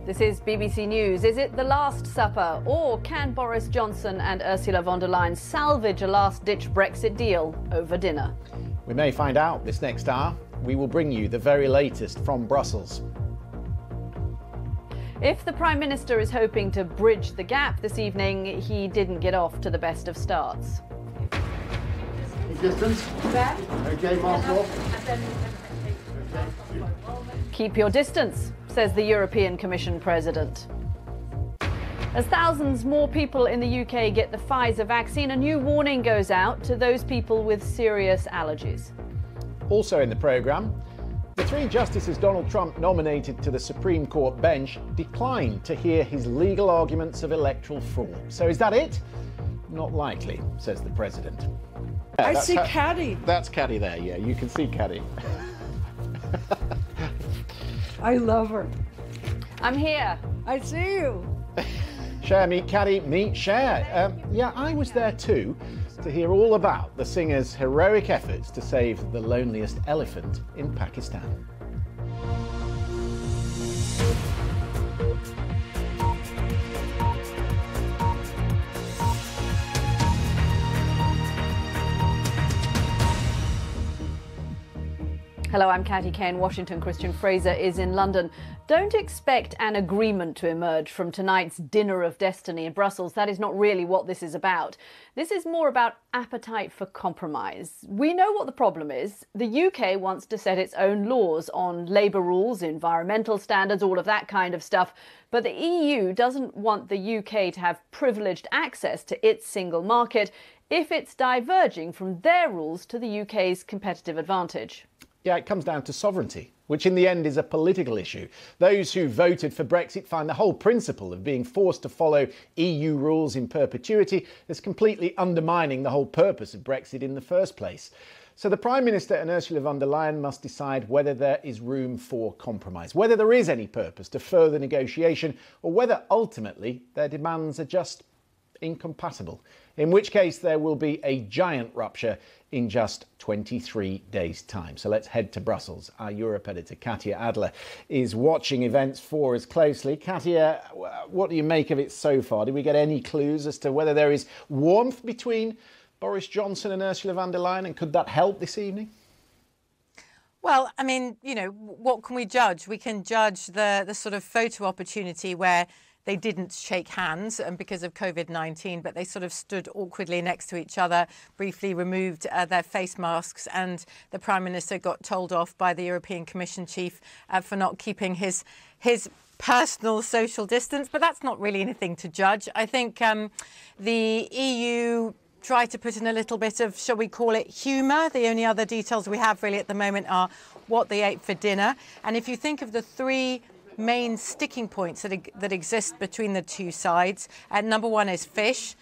This is BBC News. Is it the last supper, or can Boris Johnson and Ursula von der Leyen salvage a last-ditch Brexit deal over dinner? We may find out this next hour. We will bring you the very latest from Brussels. If the Prime Minister is hoping to bridge the gap this evening, he didn't get off to the best of starts. Distance. Okay, mask off. Keep your distance, says the European Commission President. As thousands more people in the UK get the Pfizer vaccine, a new warning goes out to those people with serious allergies. Also in the programme, the three justices Donald Trump nominated to the Supreme Court bench declined to hear his legal arguments of electoral fraud. So is that it? Not likely, says the President. I see Katty. That's Katty there, yeah, you can see Katty. I love her. I'm here. I see you. Cher, meet Katty, meet Cher. Yeah, I was there too, to hear all about the singer's heroic efforts to save the loneliest elephant in Pakistan. Hello, I'm Katty Kay in Washington. Christian Fraser is in London. Don't expect an agreement to emerge from tonight's dinner of destiny in Brussels. That is not really what this is about. This is more about appetite for compromise. We know what the problem is. The UK wants to set its own laws on labour rules, environmental standards, all of that kind of stuff. But the EU doesn't want the UK to have privileged access to its single market if it's diverging from their rules to the UK's competitive advantage. Yeah, it comes down to sovereignty, which in the end is a political issue. Those who voted for Brexit find the whole principle of being forced to follow EU rules in perpetuity as completely undermining the whole purpose of Brexit in the first place. So the Prime Minister and Ursula von der Leyen must decide whether there is room for compromise, whether there is any purpose to further negotiation, or whether ultimately their demands are just incompatible, in which case there will be a giant rupture in just 23 days' time. So let's head to Brussels. Our Europe editor, Katya Adler, is watching events for us closely. Katya, what do you make of it so far? Did we get any clues as to whether there is warmth between Boris Johnson and Ursula von der Leyen, and could that help this evening? Well, I mean, you know, what can we judge? We can judge the sort of photo opportunity where they didn't shake hands because of COVID-19, but they sort of stood awkwardly next to each other, briefly removed their face masks, and the Prime Minister got told off by the European Commission chief for not keeping his personal social distance. But that's not really anything to judge. I think the EU tried to put in a little bit of, shall we call it, humour. The only other details we have really at the moment are what they ate for dinner. And if you think of the three main sticking points that exist between the two sides. Number one is fish.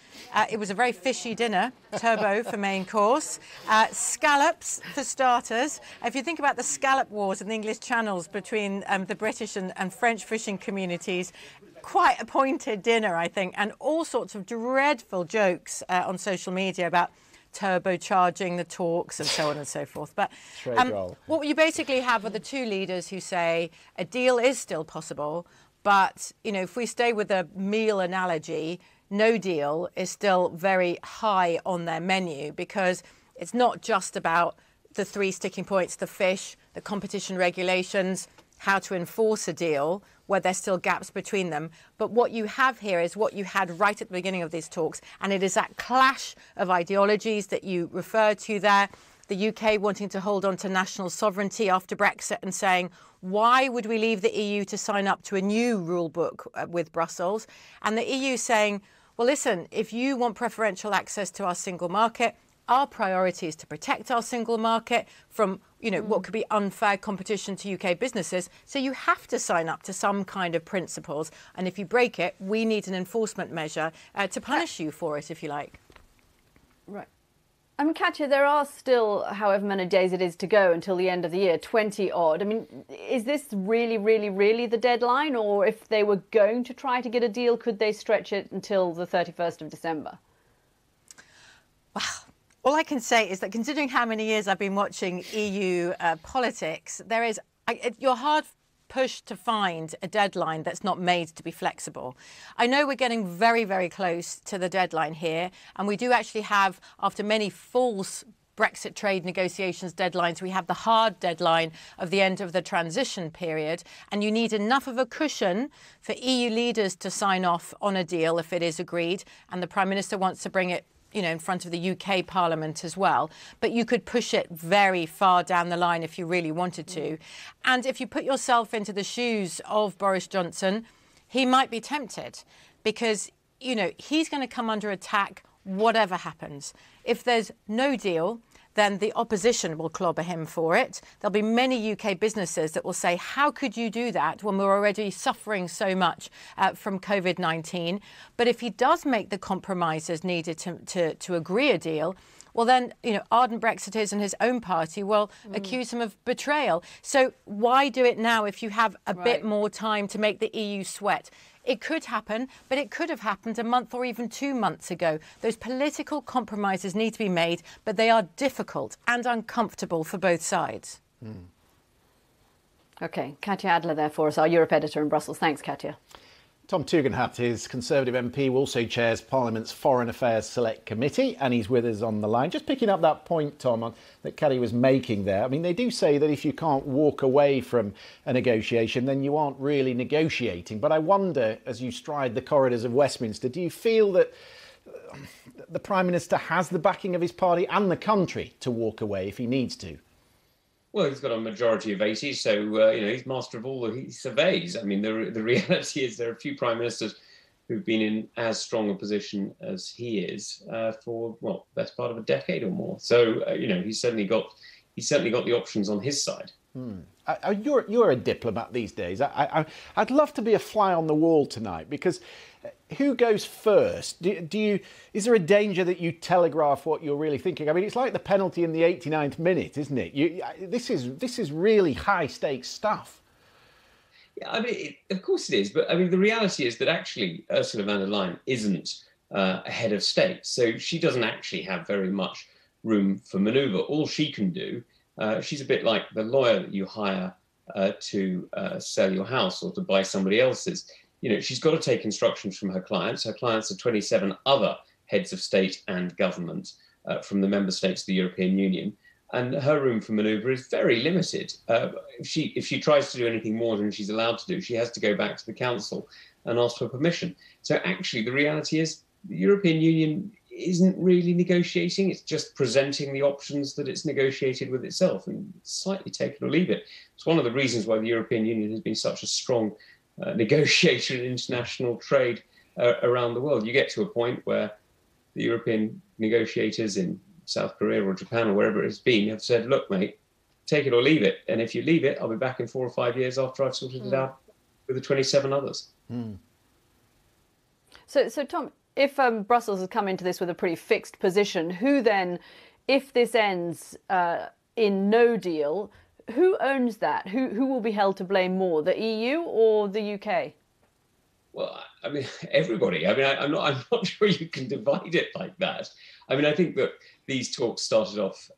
It was a very fishy dinner, turbo for main course. Scallops for starters. If you think about the scallop wars in the English channels between the British and French fishing communities, quite a pointed dinner, I think, and all sorts of dreadful jokes on social media about turbocharging the talks and so on and so forth. But what you basically have are the two leaders who say a deal is still possible, but, you know, if we stay with the meal analogy, no deal is still very high on their menu, because it's not just about the three sticking points, the fish, the competition regulations, how to enforce a deal where there's still gaps between them. But what you have here is what you had right at the beginning of these talks, and it is that clash of ideologies that you referred to there. The UK wanting to hold on to national sovereignty after Brexit and saying, why would we leave the EU to sign up to a new rule book with Brussels? And the EU saying, well, listen, if you want preferential access to our single market, our priority is to protect our single market from, you know, what could be unfair competition to UK businesses. So you have to sign up to some kind of principles. And if you break it, we need an enforcement measure to punish you for it, if you like. Right. I mean, Katya, there are still however many days it is to go until the end of the year, 20 odd. I mean, is this really, really, really the deadline? Or if they were going to try to get a deal, could they stretch it until the 31st of December? Well, all I can say is that considering how many years I've been watching EU politics, you're hard push to find a deadline that's not made to be flexible. I know we're getting very, very close to the deadline here, and we do actually have, after many false Brexit trade negotiations deadlines, we have the hard deadline of the end of the transition period, and you need enough of a cushion for EU leaders to sign off on a deal if it is agreed, and the Prime Minister wants to bring it in front of the UK Parliament as well. But you could push it very far down the line if you really wanted to. And if you put yourself into the shoes of Boris Johnson, he might be tempted because, he's going to come under attack whatever happens. If there's no deal, then the opposition will clobber him for it. There'll be many UK businesses that will say, how could you do that when we're already suffering so much from COVID-19? But if he does make the compromises needed to agree a deal, well, then, ardent Brexiteers and his own party will accuse him of betrayal. So why do it now if you have a bit more time to make the EU sweat? It could happen, but it could have happened a month or even 2 months ago. Those political compromises need to be made, but they are difficult and uncomfortable for both sides. OK, Katya Adler there for us, our Europe editor in Brussels. Thanks, Katya. Tom Tugendhat, his Conservative MP, who also chairs Parliament's Foreign Affairs Select Committee, and he's with us on the line. Just picking up that point, Tom, that Katty was making there. I mean, they do say that if you can't walk away from a negotiation, then you aren't really negotiating. But I wonder, as you stride the corridors of Westminster, do you feel that the Prime Minister has the backing of his party and the country to walk away if he needs to? Well, he's got a majority of 80, so he's master of all that he surveys. I mean, the reality is there are a few prime ministers who've been in as strong a position as he is for best part of a decade or more. So he's certainly got the options on his side. You're a diplomat these days. I'd love to be a fly on the wall tonight, because who goes first? Is there a danger that you telegraph what you're really thinking? I mean, it's like the penalty in the 89th minute, isn't it? This is really high stakes stuff. Yeah, I mean, of course it is. But I mean, the reality is that actually Ursula von der Leyen isn't a head of state, so she doesn't actually have very much room for manoeuvre. All she can do, she's a bit like the lawyer that you hire to sell your house or to buy somebody else's. She's got to take instructions from her clients. Her clients are 27 other heads of state and government from the member states of the European Union. And her room for manoeuvre is very limited. If she tries to do anything more than she's allowed to do, she has to go back to the Council and ask for permission. So actually, the reality is the European Union isn't really negotiating. It's just presenting the options that it's negotiated with itself, and slightly take it or leave it. It's one of the reasons why the European Union has been such a strong negotiator in international trade around the world. You get to a point where the European negotiators in South Korea or Japan or wherever it's been have said, look, mate, take it or leave it. And if you leave it, I'll be back in 4 or 5 years after I've sorted it out with the 27 others. So Tom, if Brussels has come into this with a pretty fixed position, who then, if this ends in no deal, who owns that? Who will be held to blame more, the EU or the UK? Well, I mean, everybody. I mean, I'm not sure you can divide it like that. I mean, I think that these talks started off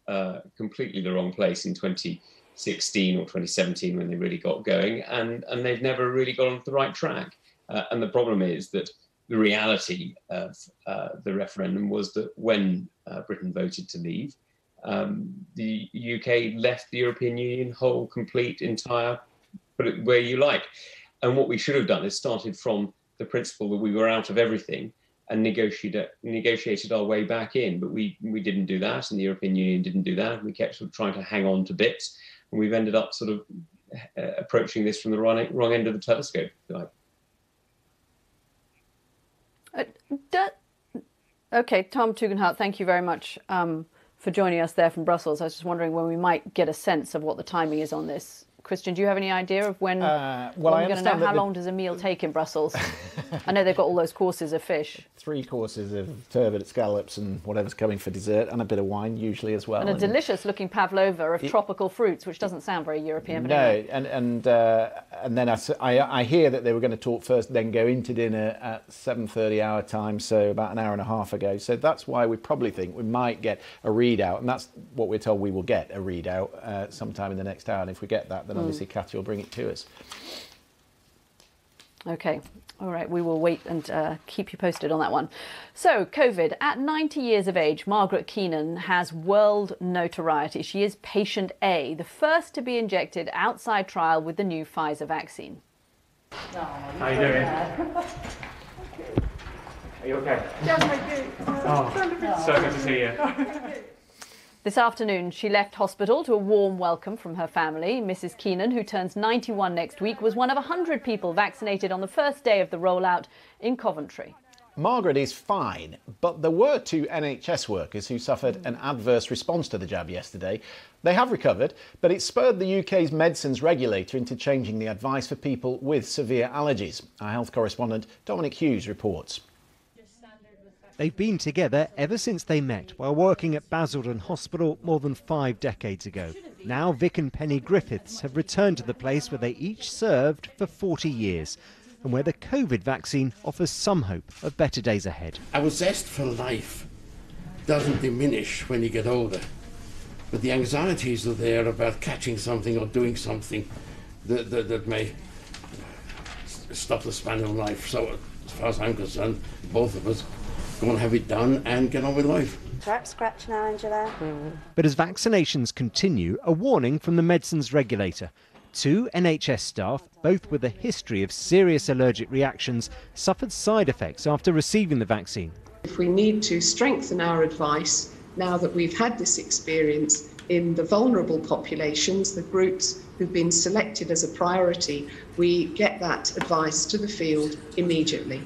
completely the wrong place in 2016 or 2017 when they really got going, and they've never really got onto the right track. And the problem is that the reality of the referendum was that when Britain voted to leave, the UK left the European Union whole, complete, entire, put it where you like. And what we should have done is started from the principle that we were out of everything and negotiated our way back in. But we didn't do that, and the European Union didn't do that. We kept sort of trying to hang on to bits, and we've ended up sort of approaching this from the wrong end of the telescope, if you like. OK, Tom Tugendhat, thank you very much for joining us there from Brussels. I was just wondering when we might get a sense of what the timing is on this. Christian, do you have any idea of when we're going to know? How long does a meal take in Brussels? I know they've got all those courses of fish. 3 courses of turbot, scallops and whatever's coming for dessert, and a bit of wine usually as well. And a delicious-looking pavlova of tropical fruits, which doesn't sound very European. But no, anyway. and then I hear that they were going to talk first, then go into dinner at 7:30 our time, so about an hour and a half ago. So that's why we probably think we might get a readout, and that's what we're told we will get, a readout sometime in the next hour. And if we get that, then and obviously Katty will bring it to us. OK. All right, we will wait and keep you posted on that one. So, COVID. At 90 years of age, Margaret Keenan has world notoriety. She is patient A, the first to be injected outside trial with the new Pfizer vaccine. How you doing? Are you okay? Yes, I do. Oh, so good to see you. This afternoon, she left hospital to a warm welcome from her family. Mrs. Keenan, who turns 91 next week, was one of 100 people vaccinated on the first day of the rollout in Coventry. Margaret is fine, but there were 2 NHS workers who suffered an adverse response to the jab yesterday. They have recovered, but it spurred the UK's medicines regulator into changing the advice for people with severe allergies. Our health correspondent Dominic Hughes reports. They've been together ever since they met while working at Basildon Hospital more than 5 decades ago. Now Vic and Penny Griffiths have returned to the place where they each served for 40 years and where the COVID vaccine offers some hope of better days ahead. Our zest for life doesn't diminish when you get older, but the anxieties are there about catching something or doing something that may stop the span of life. So as far as I'm concerned, both of us go and have it done and get on with life. Scratch now, Angela. But as vaccinations continue, a warning from the medicines regulator. 2 NHS staff, both with a history of serious allergic reactions, suffered side effects after receiving the vaccine. If we need to strengthen our advice now that we've had this experience in the vulnerable populations, the groups who've been selected as a priority, we get that advice to the field immediately.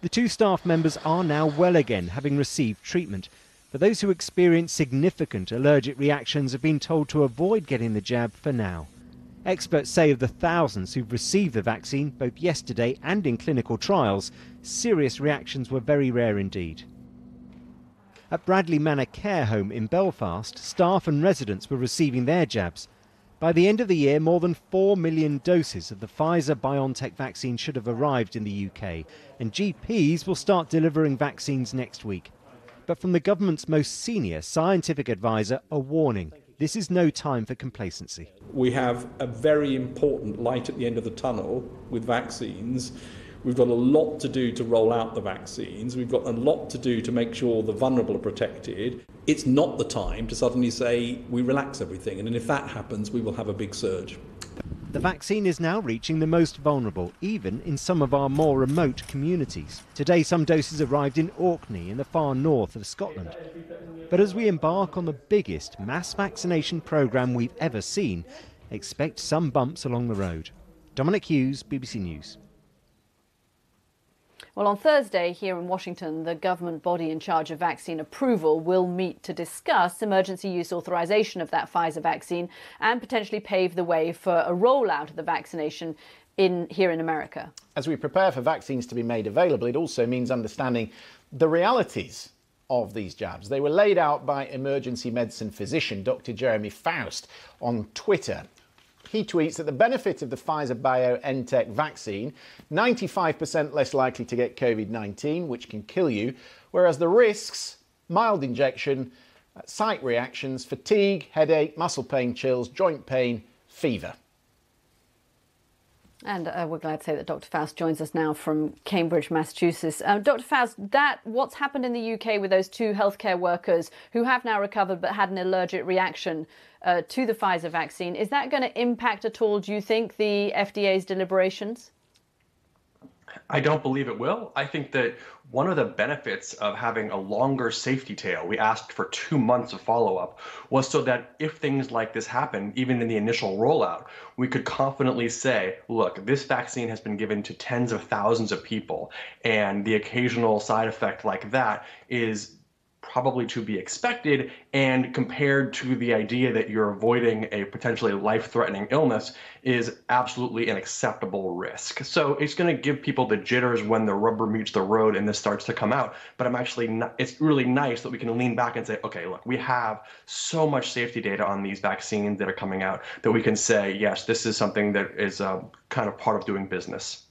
The 2 staff members are now well again, having received treatment. But those who experience significant allergic reactions have been told to avoid getting the jab for now. Experts say of the thousands who've received the vaccine, both yesterday and in clinical trials, serious reactions were very rare indeed. At Bradley Manor Care Home in Belfast, staff and residents were receiving their jabs. By the end of the year, more than 4 million doses of the Pfizer-BioNTech vaccine should have arrived in the UK, and GPs will start delivering vaccines next week. But from the government's most senior scientific advisor, a warning. This is no time for complacency. We have a very important light at the end of the tunnel with vaccines. We've got a lot to do to roll out the vaccines. We've got a lot to do to make sure the vulnerable are protected. It's not the time to suddenly say we relax everything, and if that happens, we will have a big surge. The vaccine is now reaching the most vulnerable, even in some of our more remote communities. Today, some doses arrived in Orkney in the far north of Scotland. But as we embark on the biggest mass vaccination programme we've ever seen, expect some bumps along the road. Dominic Hughes, BBC News. Well, on Thursday here in Washington, the government body in charge of vaccine approval will meet to discuss emergency use authorization of that Pfizer vaccine and potentially pave the way for a rollout of the vaccination here in America. As we prepare for vaccines to be made available, it also means understanding the realities of these jabs. They were laid out by emergency medicine physician Dr. Jeremy Faust on Twitter. He tweets that the benefit of the Pfizer-BioNTech vaccine, 95% less likely to get COVID-19, which can kill you, whereas the risks, mild injection, site reactions, fatigue, headache, muscle pain, chills, joint pain, fever. And we're glad to say that Dr. Faust joins us now from Cambridge, Massachusetts. Dr. Faust, what's happened in the UK with those 2 healthcare workers who have now recovered but had an allergic reaction to the Pfizer vaccine, is that going to impact at all, do you think, the FDA's deliberations? I don't believe it will. I think that one of the benefits of having a longer safety tail, we asked for 2 months of follow-up, was so that if things like this happen, even in the initial rollout, we could confidently say, look, this vaccine has been given to tens of thousands of people, and the occasional side effect like that is probably to be expected, and compared to the idea that you're avoiding a potentially life-threatening illness is absolutely an acceptable risk. So it's going to give people the jitters when the rubber meets the road and this starts to come out. But it's really nice that we can lean back and say, okay, look, we have so much safety data on these vaccines that are coming out that we can say, yes, this is something that is kind of part of doing business.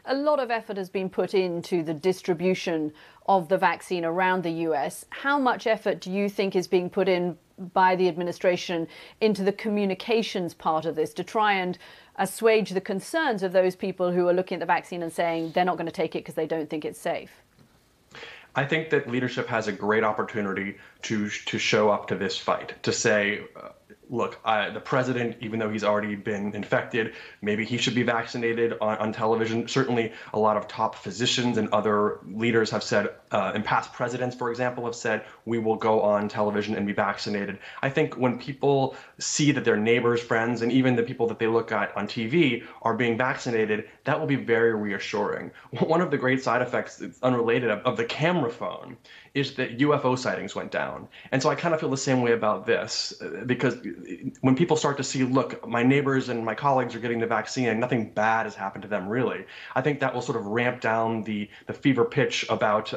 A lot of effort has been put into the distribution of the vaccine around the US. How much effort do you think is being put in by the administration into the communications part of this to try and assuage the concerns of those people who are looking at the vaccine and saying they're not going to take it because they don't think it's safe? I think that leadership has a great opportunity to show up to this fight, to say, look, the president, even though he's already been infected, maybe he should be vaccinated on television. Certainly a lot of top physicians and other leaders have said, and past presidents, for example, have said, we will go on television and be vaccinated. I think when people see that their neighbors, friends, and even the people that they look at on TV are being vaccinated, that will be very reassuring. One of the great side effects, unrelated, of the camera phone is that UFO sightings went down. And so I kind of feel the same way about this, because when people start to see, look, my neighbors and my colleagues are getting the vaccine and nothing bad has happened to them really, I think that will sort of ramp down the fever pitch about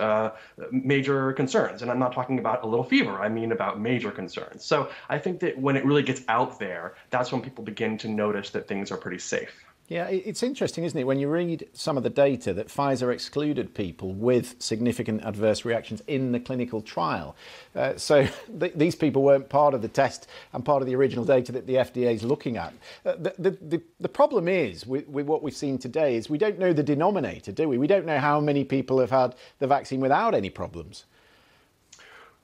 major concerns. And I'm not talking about a little fever, I mean about major concerns. So I think that when it really gets out there, that's when people begin to notice that things are pretty safe. Yeah, it's interesting, isn't it, when you read some of the data that Pfizer excluded people with significant adverse reactions in the clinical trial. These people weren't part of the test and part of the original data that the FDA is looking at. The problem is, with what we've seen today, is we don't know the denominator, do we? We don't know how many people have had the vaccine without any problems.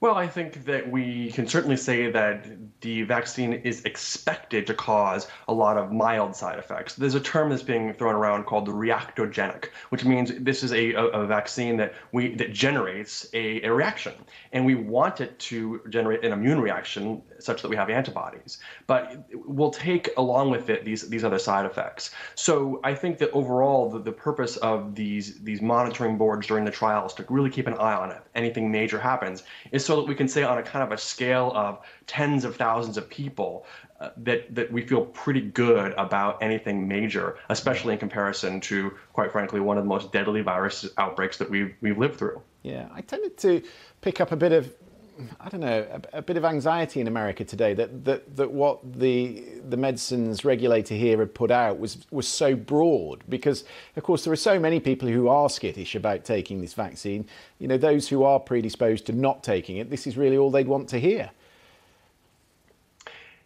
Well, I think that we can certainly say that the vaccine is expected to cause a lot of mild side effects. There's a term that's being thrown around called the reactogenic, which means this is a vaccine that generates a reaction, and we want it to generate an immune reaction such that we have antibodies. But we'll take along with it these other side effects. So I think that overall the purpose of these monitoring boards during the trials to really keep an eye on it, anything major happens, is so that we can say on a kind of a scale of tens of thousands of people that we feel pretty good about anything major, especially in comparison to, quite frankly, one of the most deadly virus outbreaks that we've lived through. Yeah, I tended to pick up a bit of, I don't know, a bit of anxiety in America today that what the medicines regulator here had put out was so broad, because of course there are so many people who are skittish about taking this vaccine. You know, those who are predisposed to not taking it, this is really all they'd want to hear.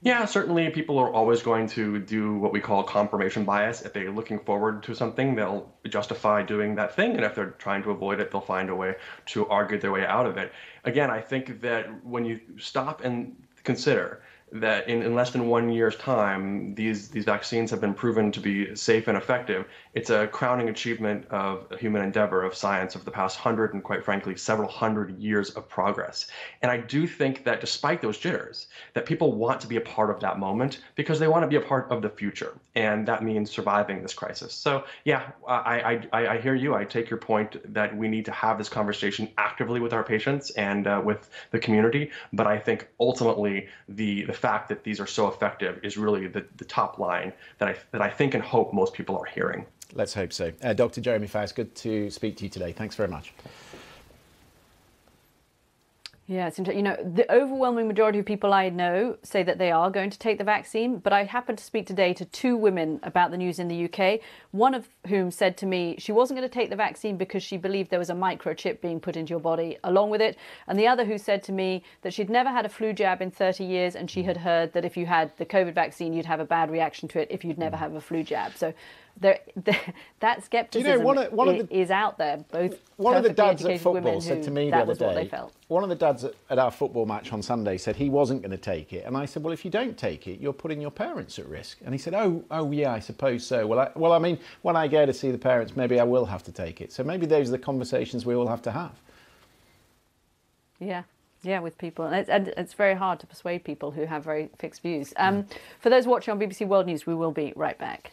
Yeah, certainly people are always going to do what we call confirmation bias. If they're looking forward to something, they'll justify doing that thing. And if they're trying to avoid it, they'll find a way to argue their way out of it. Again, I think that when you stop and consider that in less than 1 year's time, these vaccines have been proven to be safe and effective, it's a crowning achievement of human endeavor, of science, of the past 100 and quite frankly several hundred years of progress. And I do think that despite those jitters, that people want to be a part of that moment because they want to be a part of the future, and that means surviving this crisis. So yeah, I hear you. I take your point that we need to have this conversation actively with our patients and with the community, but I think ultimately the fact that these are so effective is really the top line that I think and hope most people are hearing. Let's hope so. Dr. Jeremy Faust, good to speak to you today. Thanks very much. Yeah, it's interesting. You know, the overwhelming majority of people I know say that they are going to take the vaccine, but I happened to speak today to 2 women about the news in the UK, one of whom said to me she wasn't going to take the vaccine because she believed there was a microchip being put into your body along with it, and the other who said to me that she'd never had a flu jab in 30 years and she had heard that if you had the COVID vaccine, you'd have a bad reaction to it if you'd never have a flu jab. So that skepticism is out there. One of the dads at football said to me the other day, one of the dads at our football match on Sunday said he wasn't going to take it, and I said, well, if you don't take it, you're putting your parents at risk. And he said, oh yeah, I suppose so. Well, I mean, when I go to see the parents, maybe I will have to take it. So maybe those are the conversations we all have to have. Yeah, with people. And it's very hard to persuade people who have very fixed views. For those watching on BBC World News, we will be right back.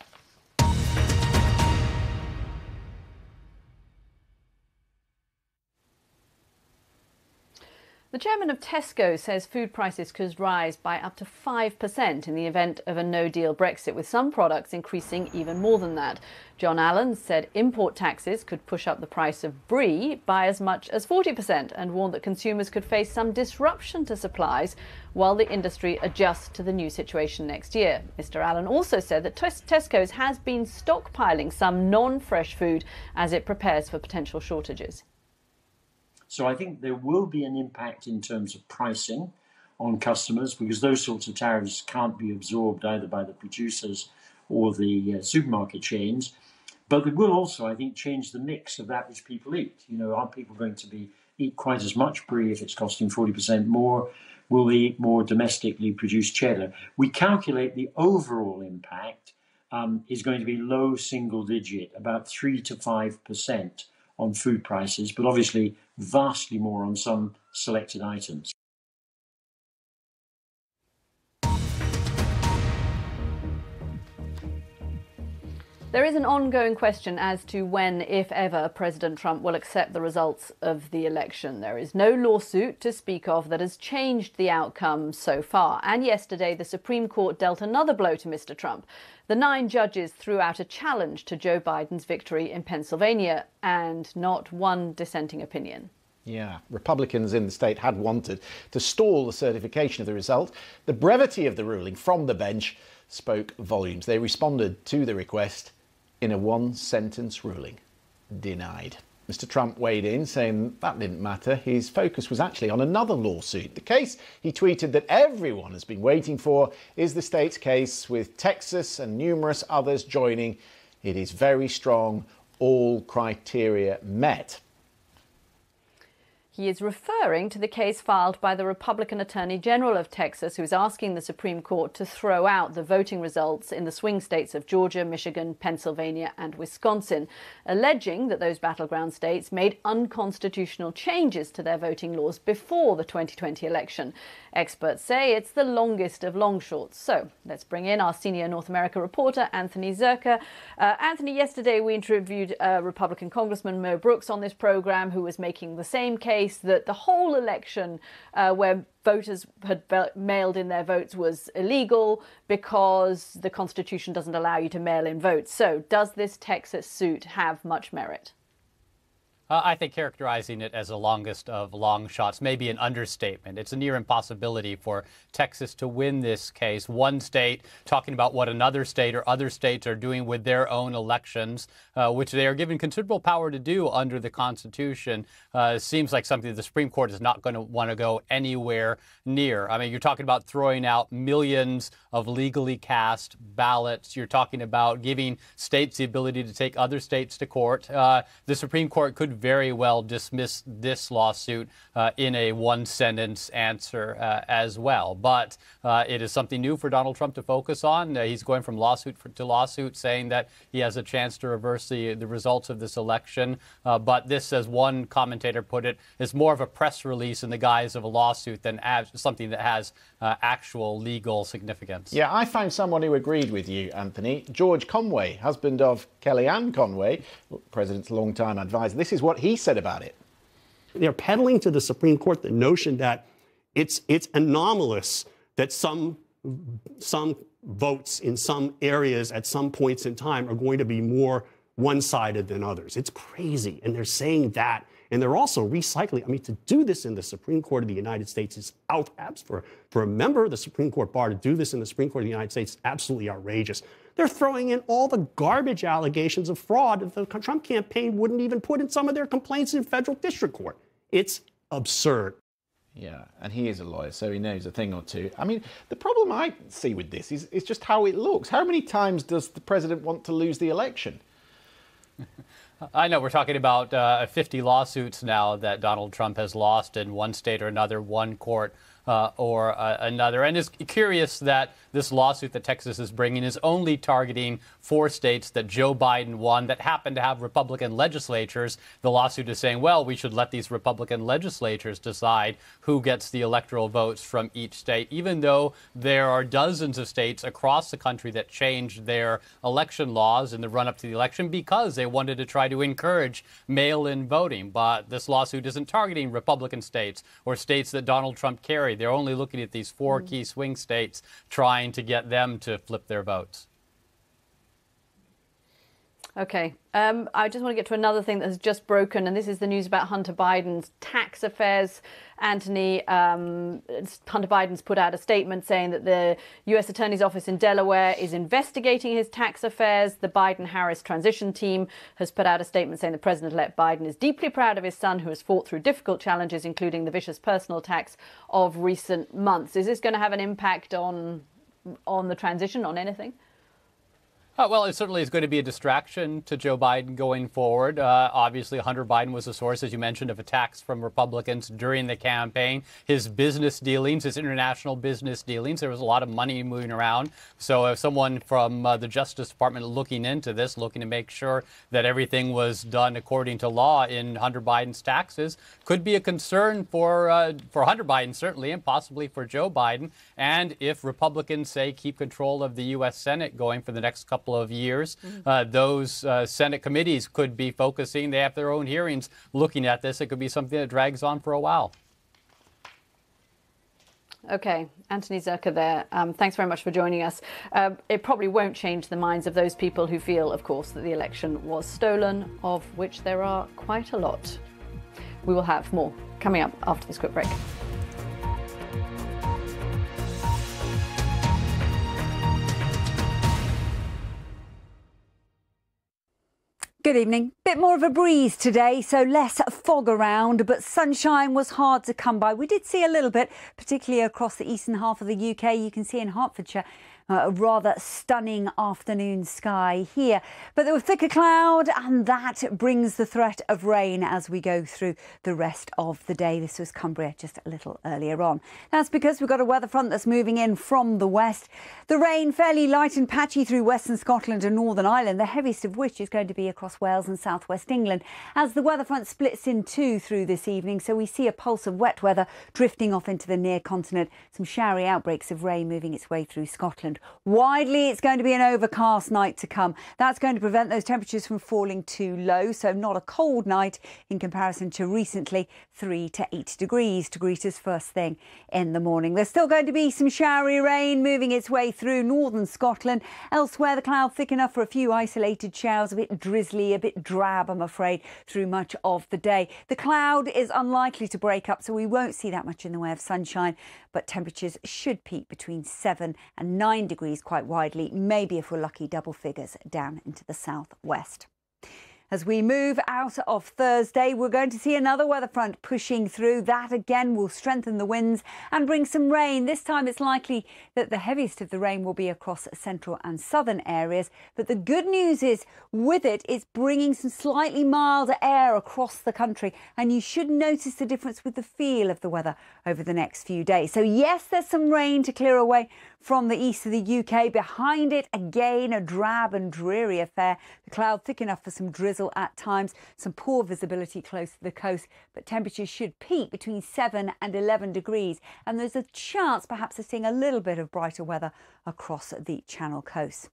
The chairman of Tesco says food prices could rise by up to 5% in the event of a no-deal Brexit, with some products increasing even more than that. John Allen said import taxes could push up the price of brie by as much as 40% and warned that consumers could face some disruption to supplies while the industry adjusts to the new situation next year. Mr. Allen also said that Tesco's has been stockpiling some non-fresh food as it prepares for potential shortages. So I think there will be an impact in terms of pricing. on customers, because those sorts of tariffs can't be absorbed either by the producers or the supermarket chains. But it will also, I think, change the mix of that which people eat. You know, are people going to eat quite as much brie if it's costing 40% more? Will they eat more domestically produced cheddar? We calculate the overall impact is going to be low single digit, about 3 to 5% on food prices, but obviously vastly more on some selected items. There is an ongoing question as to when, if ever, President Trump will accept the results of the election. There is no lawsuit to speak of that has changed the outcome so far. And yesterday, the Supreme Court dealt another blow to Mr. Trump. The 9 judges threw out a challenge to Joe Biden's victory in Pennsylvania, and not one dissenting opinion. Yeah, Republicans in the state had wanted to stall the certification of the result. The brevity of the ruling from the bench spoke volumes. They responded to the request in a one-sentence ruling: denied. Mr. Trump weighed in, saying that didn't matter. His focus was actually on another lawsuit. The case, he tweeted, that everyone has been waiting for is the state's case, with Texas and numerous others joining. It is very strong, all criteria met. He is referring to the case filed by the Republican Attorney General of Texas, who is asking the Supreme Court to throw out the voting results in the swing states of Georgia, Michigan, Pennsylvania and Wisconsin, alleging that those battleground states made unconstitutional changes to their voting laws before the 2020 election. Experts say it's the longest of long shorts. So let's bring in our senior North America reporter, Anthony Zerka. Anthony, yesterday we interviewed Republican Congressman Mo Brooks on this program, who was making the same case that the whole election where voters had mailed in their votes was illegal because the Constitution doesn't allow you to mail in votes. So does this Texas suit have much merit? I think characterizing it as the longest of long shots may be an understatement. It's a near impossibility for Texas to win this case. One state talking about what another state or other states are doing with their own elections, which they are given considerable power to do under the Constitution, seems like something the Supreme Court is not going to want to go anywhere near. I mean, you're talking about throwing out millions of legally cast ballots. You're talking about giving states the ability to take other states to court. The Supreme Court could very well dismiss this lawsuit in a one-sentence answer as well. But it is something new for Donald Trump to focus on. He's going from lawsuit to lawsuit, saying that he has a chance to reverse the results of this election. But this, as one commentator put it, is more of a press release in the guise of a lawsuit than something that has actual legal significance. Yeah, I found someone who agreed with you, Anthony. George Conway, husband of Kellyanne Conway, President's longtime advisor. This is what he said about it. They're peddling to the Supreme Court the notion that it's anomalous that some votes in some areas at some points in time are going to be more one-sided than others. It's crazy. And they're saying that. And they're also recycling. I mean, to do this in the Supreme Court of the United States is for a member of the Supreme Court bar to do this in the Supreme Court of the United States is absolutely outrageous. They're throwing in all the garbage allegations of fraud that the Trump campaign wouldn't even put in some of their complaints in federal district court. It's absurd. Yeah, and he is a lawyer, so he knows a thing or two. I mean, the problem I see with this is just how it looks. How many times does the president want to lose the election? I know we're talking about 50 lawsuits now that Donald Trump has lost in one state or another, one court or another. And it's curious that this lawsuit that Texas is bringing is only targeting 4 states that Joe Biden won that happen to have Republican legislatures. The lawsuit is saying, well, we should let these Republican legislatures decide who gets the electoral votes from each state, even though there are dozens of states across the country that changed their election laws in the run-up to the election because they wanted to try to encourage mail-in voting. But this lawsuit isn't targeting Republican states or states that Donald Trump carried. They're only looking at these 4 key swing states, trying to get them to flip their votes. Okay, I just want to get to another thing that has just broken, and this is the news about Hunter Biden's tax affairs. Hunter Biden's put out a statement saying that the U.S. Attorney's Office in Delaware is investigating his tax affairs. The Biden-Harris transition team has put out a statement saying the President-elect Biden is deeply proud of his son, who has fought through difficult challenges, including the vicious personal attacks of recent months. Is this going to have an impact on the transition, on anything? Well, it certainly is going to be a distraction to Joe Biden going forward. Obviously, Hunter Biden was a source, as you mentioned, of attacks from Republicans during the campaign. His business dealings, his international business dealings, there was a lot of money moving around. So if someone from the Justice Department looking into this, looking to make sure that everything was done according to law in Hunter Biden's taxes, could be a concern for Hunter Biden, certainly, and possibly for Joe Biden. And if Republicans, say, keep control of the U.S. Senate going for the next couple of years, those Senate committees could be focusing. They have their own hearings looking at this. It could be something that drags on for a while. Okay, Anthony Zerka there. Thanks very much for joining us. It probably won't change the minds of those people who feel, of course, that the election was stolen, of which there are quite a lot. We will have more coming up after this quick break. Good evening. Bit more of a breeze today, so less fog around, but sunshine was hard to come by. We did see a little bit, particularly across the eastern half of the UK. You can see in Hertfordshire a rather stunning afternoon sky here. But there was thicker cloud, and that brings the threat of rain as we go through the rest of the day. This was Cumbria just a little earlier on. That's because we've got a weather front that's moving in from the west. The rain fairly light and patchy through western Scotland and Northern Ireland, the heaviest of which is going to be across Wales and southwest England as the weather front splits in two through this evening. So we see a pulse of wet weather drifting off into the near continent, some showery outbreaks of rain moving its way through Scotland. Widely, it's going to be an overcast night to come. That's going to prevent those temperatures from falling too low, so not a cold night in comparison to recently, 3 to 8 degrees to greet us first thing in the morning. There's still going to be some showery rain moving its way through northern Scotland. Elsewhere, the cloud thick enough for a few isolated showers, a bit drizzly, a bit drab, I'm afraid, through much of the day. The cloud is unlikely to break up, so we won't see that much in the way of sunshine, but temperatures should peak between 7 and 9 degrees quite widely, maybe if we're lucky double figures down into the southwest. As we move out of Thursday, we're going to see another weather front pushing through. That again will strengthen the winds and bring some rain. This time it's likely that the heaviest of the rain will be across central and southern areas. But the good news is with it, it's bringing some slightly milder air across the country. And you should notice the difference with the feel of the weather over the next few days. So yes, there's some rain to clear away from the east of the UK. Behind it, again, a drab and dreary affair. The cloud thick enough for some drizzle at times, some poor visibility close to the coast, but temperatures should peak between 7 and 11 degrees. And there's a chance perhaps of seeing a little bit of brighter weather across the Channel coast.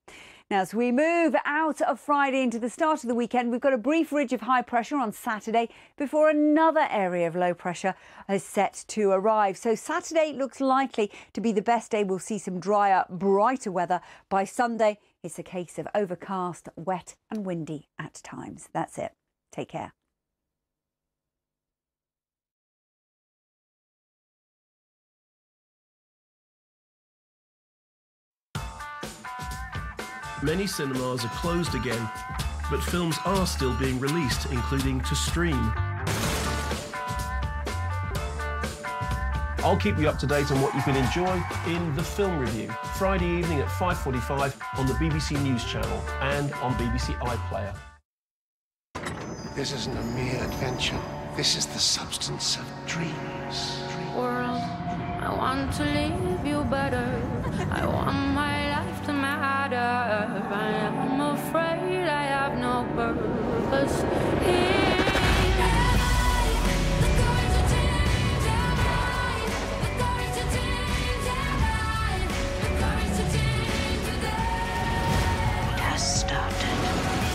Now, as we move out of Friday into the start of the weekend, we've got a brief ridge of high pressure on Saturday before another area of low pressure is set to arrive. So Saturday looks likely to be the best day. We'll see some drier, brighter weather. By Sunday, it's a case of overcast, wet and windy at times. That's it. Take care. Many cinemas are closed again, but films are still being released, including to stream. I'll keep you up to date on what you can enjoy in The Film Review, Friday evening at 5:45 on the BBC News Channel and on BBC iPlayer. This isn't a mere adventure. This is the substance of dreams. World, I want to leave you better. I want my life to matter. I am afraid I have no purpose here.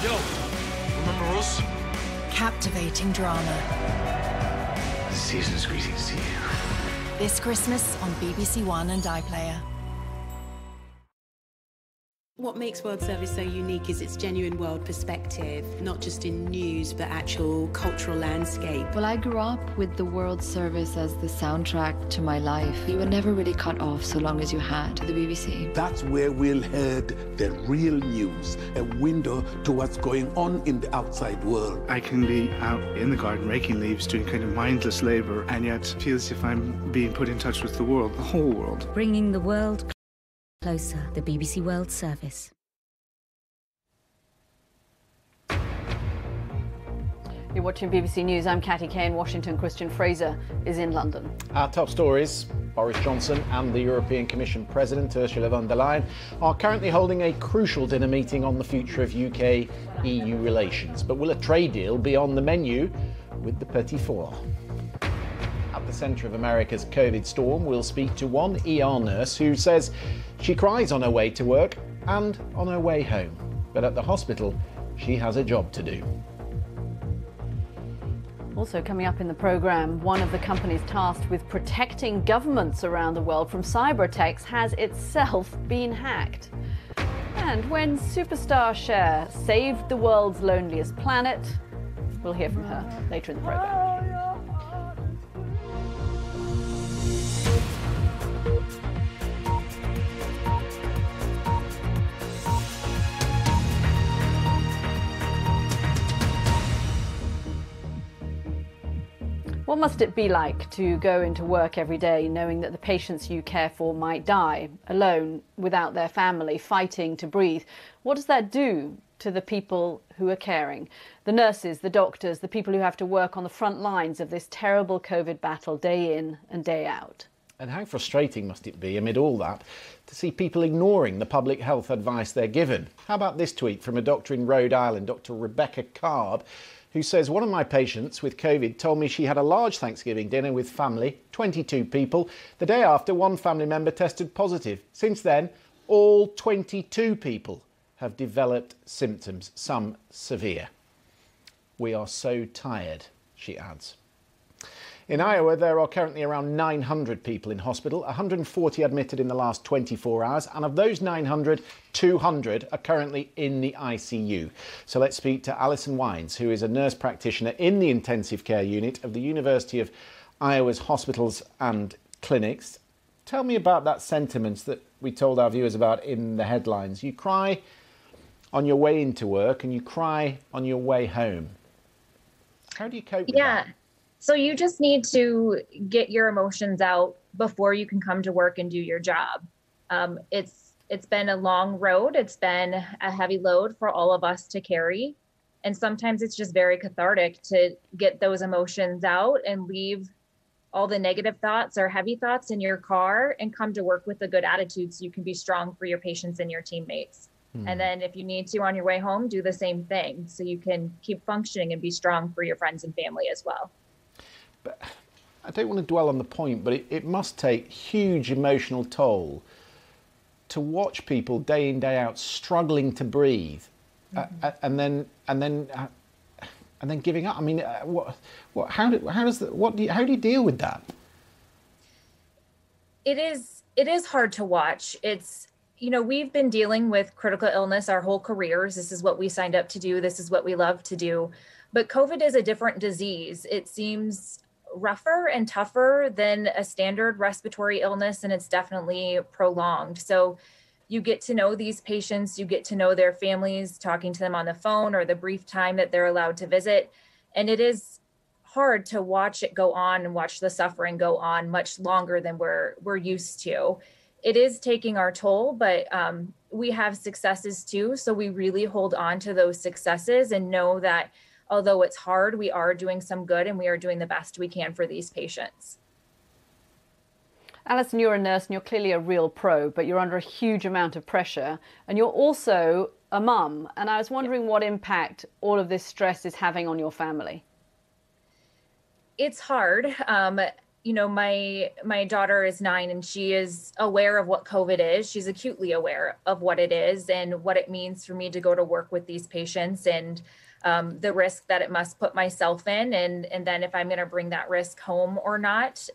Yo, remember us? Captivating drama. Season's greetings to you. This Christmas on BBC One and iPlayer. What makes World Service so unique is its genuine world perspective, not just in news, but actual cultural landscape. Well, I grew up with the World Service as the soundtrack to my life. You were never really cut off so long as you had the BBC. That's where we'll heard the real news, a window to what's going on in the outside world. I can be out in the garden raking leaves, doing kind of mindless labour, and yet feel as if I'm being put in touch with the world, the whole world. Bringing the world closer, the BBC World Service. You're watching BBC News. I'm Katty Kay in Washington. Christian Fraser is in London. Our top stories: Boris Johnson and the European Commission President Ursula von der Leyen are currently holding a crucial dinner meeting on the future of UK-EU relations. But will a trade deal be on the menu with the petit four? At the centre of America's COVID storm, we'll speak to one ER nurse who says she cries on her way to work and on her way home. But at the hospital, she has a job to do. Also coming up in the programme, one of the companies tasked with protecting governments around the world from cyber attacks has itself been hacked. And when superstar Cher saved the world's loneliest planet, we'll hear from her later in the programme. What must it be like to go into work every day knowing that the patients you care for might die, alone, without their family, fighting to breathe? What does that do to the people who are caring? The nurses, the doctors, the people who have to work on the front lines of this terrible COVID battle day in and day out. And how frustrating must it be amid all that to see people ignoring the public health advice they're given? How about this tweet from a doctor in Rhode Island, Dr. Rebecca Carb, who says, one of my patients with COVID told me she had a large Thanksgiving dinner with family, 22 people. The day after, one family member tested positive. Since then, all 22 people have developed symptoms, some severe. We are so tired, she adds. In Iowa, there are currently around 900 people in hospital, 140 admitted in the last 24 hours, and of those 900, 200 are currently in the ICU. So let's speak to Alison Wines, who is a nurse practitioner in the intensive care unit of the University of Iowa's hospitals and clinics. Tell me about that sentiment that we told our viewers about in the headlines. You cry on your way into work and you cry on your way home. How do you cope with that? So you just need to get your emotions out before you can come to work and do your job. It's been a long road. It's been a heavy load for all of us to carry. And sometimes it's just very cathartic to get those emotions out and leave all the negative thoughts or heavy thoughts in your car and come to work with a good attitude so you can be strong for your patients and your teammates. And then if you need to on your way home, do the same thing so you can keep functioning and be strong for your friends and family as well. But I don't want to dwell on the point, but it must take huge emotional toll to watch people day in, day out struggling to breathe, and then giving up. I mean, how do you deal with that? It is hard to watch. It's, you know, we've been dealing with critical illness our whole careers. This is what we signed up to do. This is what we love to do. But COVID is a different disease. It seems rougher and tougher than a standard respiratory illness, and it's definitely prolonged. So you get to know these patients, you get to know their families, talking to them on the phone or the brief time that they're allowed to visit. And it is hard to watch it go on and watch the suffering go on much longer than we're used to. It is taking our toll, but we have successes too. So we really hold on to those successes and know that although it's hard, we are doing some good and we are doing the best we can for these patients. Alison, you're a nurse and you're clearly a real pro, but you're under a huge amount of pressure and you're also a mum. And I was wondering what impact all of this stress is having on your family. It's hard. You know, my daughter is 9 and she is aware of what COVID is. She's acutely aware of what it is and what it means for me to go to work with these patients and the risk that it must put myself in, and then if I'm going to bring that risk home or not.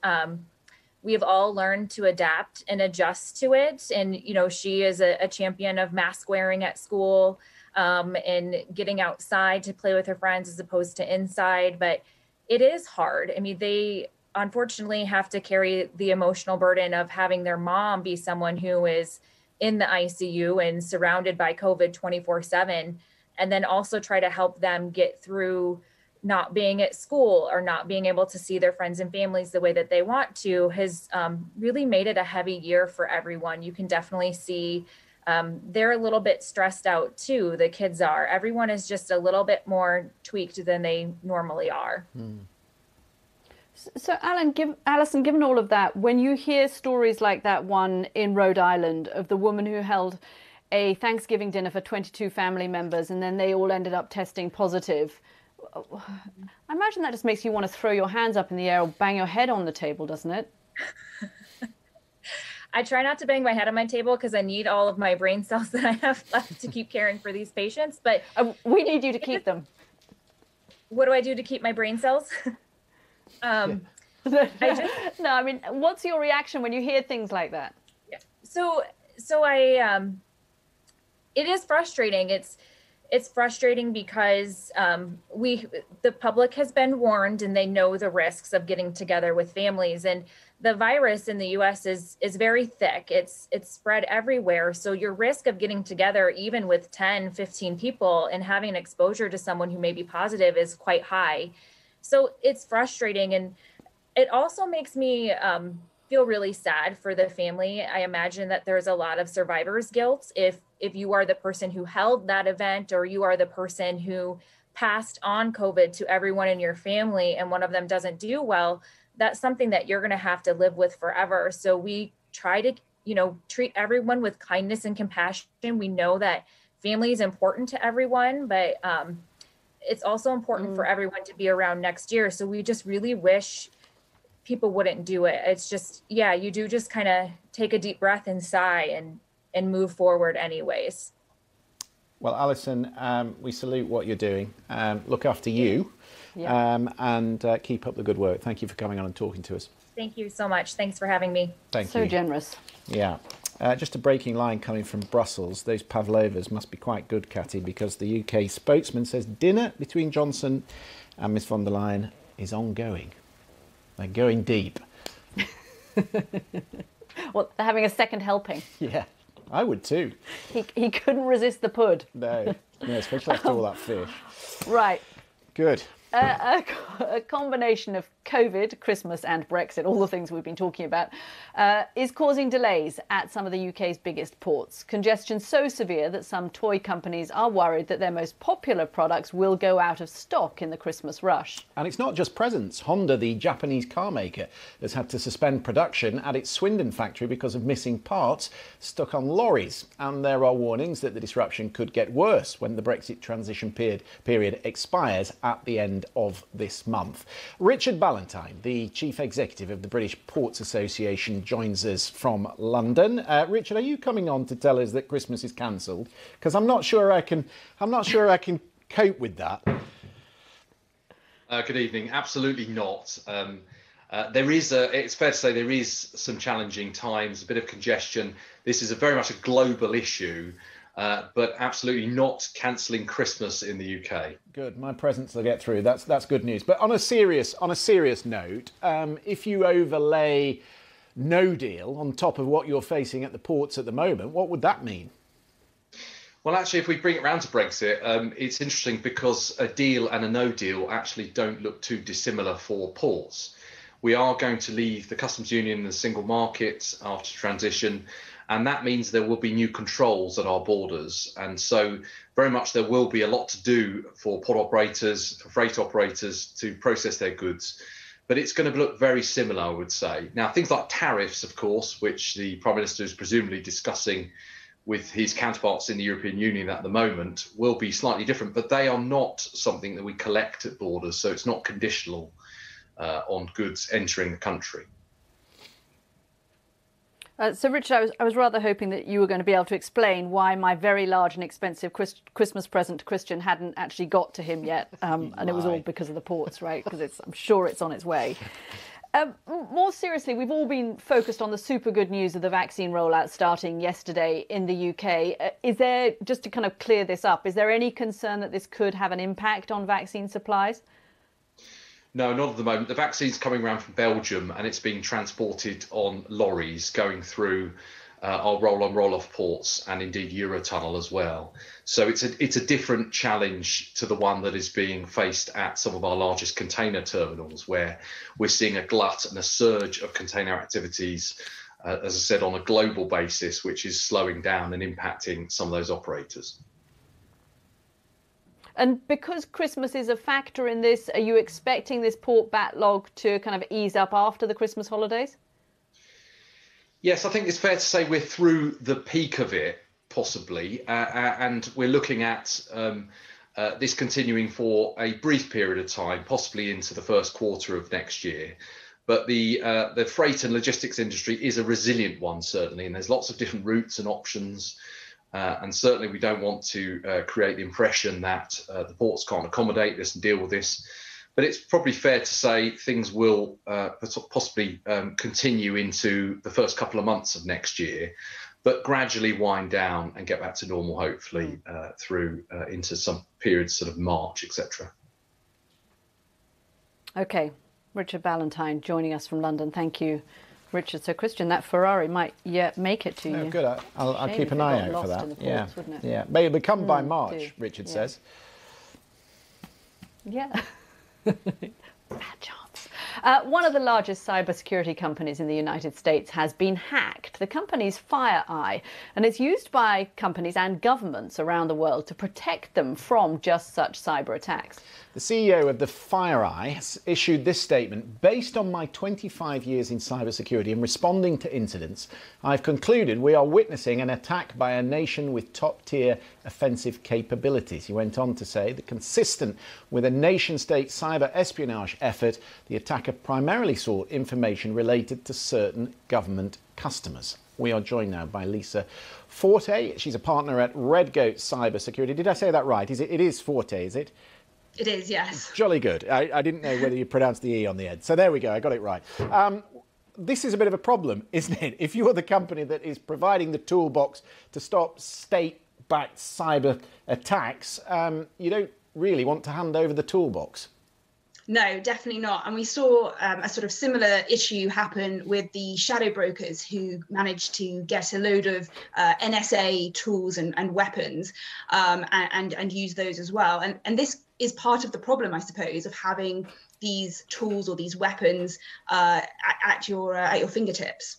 we have all learned to adapt and adjust to it. And, you know, she is a champion of mask wearing at school, and getting outside to play with her friends as opposed to inside. But it is hard. I mean, they unfortunately have to carry the emotional burden of having their mom be someone who is in the ICU and surrounded by COVID 24/7, and then also try to help them get through not being at school or not being able to see their friends and families the way that they want to, has really made it a heavy year for everyone. You can definitely see they're a little bit stressed out too. The kids are. Everyone is just a little bit more tweaked than they normally are. So, Alison, given all of that, when you hear stories like that one in Rhode Island of the woman who held a Thanksgiving dinner for 22 family members and then they all ended up testing positive, I imagine that just makes you want to throw your hands up in the air or bang your head on the table, doesn't it? I try not to bang my head on my table because I need all of my brain cells that I have left to keep caring for these patients. But we need you to keep them. What do I do to keep my brain cells? I mean, what's your reaction when you hear things like that? Yeah. So it is frustrating. It's frustrating because the public has been warned and they know the risks of getting together with families, and the virus in the US is very thick. It's spread everywhere. So your risk of getting together, even with 10, 15 people and having an exposure to someone who may be positive, is quite high. So it's frustrating. And it also makes me feel really sad for the family. I imagine that there's a lot of survivor's guilt if you are the person who held that event, or you are the person who passed on COVID to everyone in your family and one of them doesn't do well. That's something that you're going to have to live with forever. So we try to, treat everyone with kindness and compassion. We know that family is important to everyone, but it's also important for everyone to be around next year. So we just really wish people wouldn't do it. It's just, you do just kind of take a deep breath and sigh and move forward anyways. Well, Alison, we salute what you're doing. Look after you, and keep up the good work. Thank you for coming on and talking to us. Thank you so much. Thanks for having me. Thank you. So generous. Yeah. Just a breaking line coming from Brussels. Those pavlovas must be quite good, Katty, because the UK spokesman says dinner between Johnson and Ms von der Leyen is ongoing. They're going deep. Well, they're having a second helping. Yeah, I would too. He couldn't resist the pud. No, especially after all that fish. Right. Good. A combination of COVID, Christmas and Brexit, all the things we've been talking about, is causing delays at some of the UK's biggest ports. Congestion so severe that some toy companies are worried that their most popular products will go out of stock in the Christmas rush. And it's not just presents. Honda, the Japanese car maker, has had to suspend production at its Swindon factory because of missing parts stuck on lorries. And there are warnings that the disruption could get worse when the Brexit transition period expires at the end of this month. Richard Ballantyne, the Chief Executive of the British Ports Association, joins us from London. Richard, are you coming on to tell us that Christmas is cancelled? Because I'm not sure I can cope with that. Good evening. Absolutely not. It's fair to say there is some challenging times, a bit of congestion. This is very much a global issue. But absolutely not cancelling Christmas in the UK. Good, my presents will get through. That's good news. But on a serious note, if you overlay no deal on top of what you're facing at the ports at the moment, what would that mean? Well, actually, if we bring it round to Brexit, it's interesting because a deal and a no deal actually don't look too dissimilar for ports. We are going to leave the customs union and the single market after transition. And that means there will be new controls at our borders. And so very much there will be a lot to do for port operators, for freight operators to process their goods. But it's going to look very similar, I would say. Now, things like tariffs, of course, which the Prime Minister is presumably discussing with his counterparts in the European Union at the moment, will be slightly different. But they are not something that we collect at borders. So it's not conditional on goods entering the country. So, Richard, I was rather hoping that you were going to be able to explain why my very large and expensive Christmas present to Christian hadn't actually got to him yet. And it was all because of the ports, right? Because I'm sure it's on its way. More seriously, we've all been focused on the super good news of the vaccine rollout starting yesterday in the UK. Is there, just to kind of clear this up, is there any concern that this could have an impact on vaccine supplies? No, not at the moment. The vaccine's coming around from Belgium and it's being transported on lorries going through our roll-on, roll-off ports and indeed Eurotunnel as well. So it's a different challenge to the one that is being faced at some of our largest container terminals, where we're seeing a glut and a surge of container activities, as I said, on a global basis, which is slowing down and impacting some of those operators. And because Christmas is a factor in this, are you expecting this port backlog to kind of ease up after the Christmas holidays? Yes, I think it's fair to say we're through the peak of it, possibly, and we're looking at this continuing for a brief period of time, possibly into the first quarter of next year. But the freight and logistics industry is a resilient one, certainly, and there's lots of different routes and options. And certainly we don't want to create the impression that the ports can't accommodate this and deal with this. But it's probably fair to say things will possibly continue into the first couple of months of next year, but gradually wind down and get back to normal, hopefully, through into some periods, sort of March, etc. OK. Richard Ballantyne joining us from London. Thank you, Richard. So, Christian, that Ferrari might yet make it to you. Good. I'll keep an eye out for that. Ports, wouldn't it? Yeah. May it come by March, Richard says. Yeah. Bad chance. One of the largest cybersecurity companies in the United States has been hacked. The company's FireEye, and it's used by companies and governments around the world to protect them from just such cyber attacks. The CEO of the FireEye has issued this statement. Based on my 25 years in cybersecurity and responding to incidents, I've concluded we are witnessing an attack by a nation with top-tier offensive capabilities. He went on to say that consistent with a nation-state cyber espionage effort, the attacker primarily sought information related to certain government customers. We are joined now by Lisa Forte. She's a partner at Redgoat Cybersecurity. Did I say that right? It is Forte, is it? It is, yes. Jolly good. I didn't know whether you pronounced the E on the end. So there we go. I got it right. This is a bit of a problem, isn't it? If you're the company that is providing the toolbox to stop state-backed cyber attacks, you don't really want to hand over the toolbox. No, definitely not. And we saw a sort of similar issue happen with the shadow brokers who managed to get a load of NSA tools and weapons and use those as well. And this is part of the problem, I suppose, of having these tools or these weapons at your fingertips.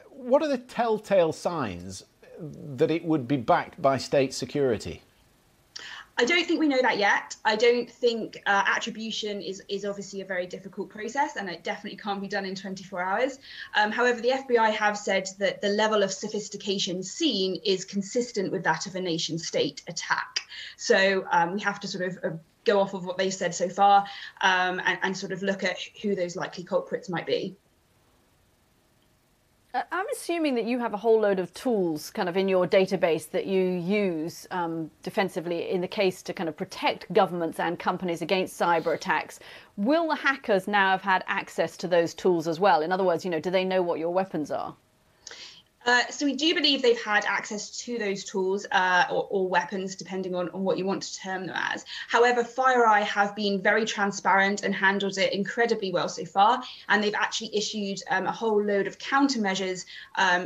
What are the telltale signs that it would be backed by state security? I don't think we know that yet. I don't think attribution is obviously a very difficult process, and it definitely can't be done in 24 hours. However, the FBI have said that the level of sophistication seen is consistent with that of a nation state attack. So we have to sort of go off of what they've said so far and sort of look at who those likely culprits might be. I'm assuming that you have a whole load of tools kind of in your database that you use defensively in the case to kind of protect governments and companies against cyber attacks. Will the hackers now have had access to those tools as well? In other words, do they know what your weapons are? So we do believe they've had access to those tools or weapons, depending on what you want to term them as. However, FireEye have been very transparent and handled it incredibly well so far. And they've actually issued a whole load of countermeasures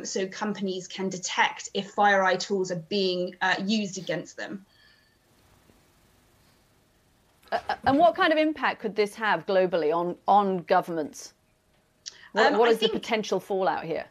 so companies can detect if FireEye tools are being used against them. And what kind of impact could this have globally on governments? What is the potential fallout here?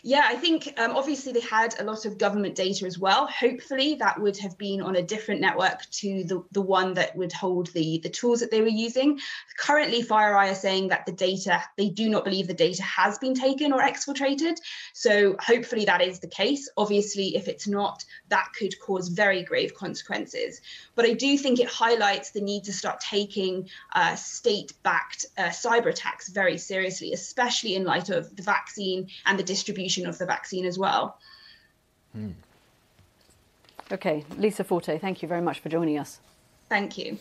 Yeah, I think obviously they had a lot of government data as well. Hopefully that would have been on a different network to the one that would hold the tools that they were using. Currently, FireEye are saying that the data, they do not believe the data has been taken or exfiltrated. So hopefully that is the case. Obviously, if it's not, that could cause very grave consequences. But I do think it highlights the need to start taking state-backed cyber attacks very seriously, especially in light of the vaccine and the distribution of the vaccine as well. Okay, Lisa Forte, thank you very much for joining us. Thank you.